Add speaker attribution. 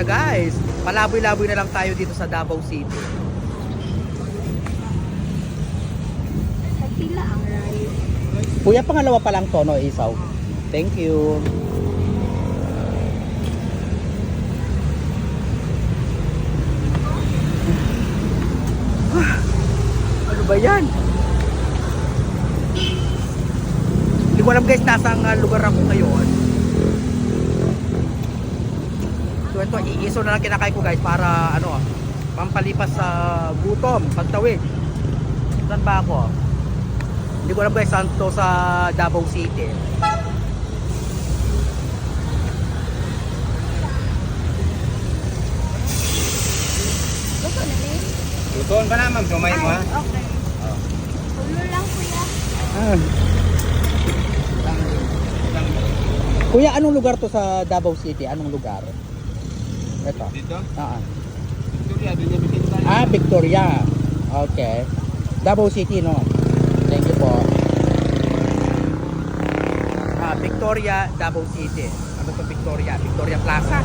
Speaker 1: tara guys. Palaboy-laboy na lang tayo dito sa Davao City.
Speaker 2: Nagpila ang rice.
Speaker 1: Kuya, pangalawa pa lang to, no, isaw. Thank you. Ano ba yan? Hindi ko alam guys, nasang lugar ako ngayon. So ito, iiso na lang kinakain ko guys para ano, pampalipas sa gutom, pagtawid. Saan ba ako? Hindi ko alam guys, saan to sa Davao City.
Speaker 2: Gusto na rin?
Speaker 3: Lutoon ba na, ma'am? Sumay mo, ha?
Speaker 2: Okay. Ulo lang kuya.
Speaker 1: Kuya, anong lugar to sa Davao City? Anong lugar? Ito.
Speaker 3: Dito?
Speaker 1: Ah,
Speaker 3: Victoria, doon niya bikin tayo.
Speaker 1: Victoria. Okay. Davao City, no? Thank you po. Victoria, Davao City. Ano to Victoria? Victoria Plaza.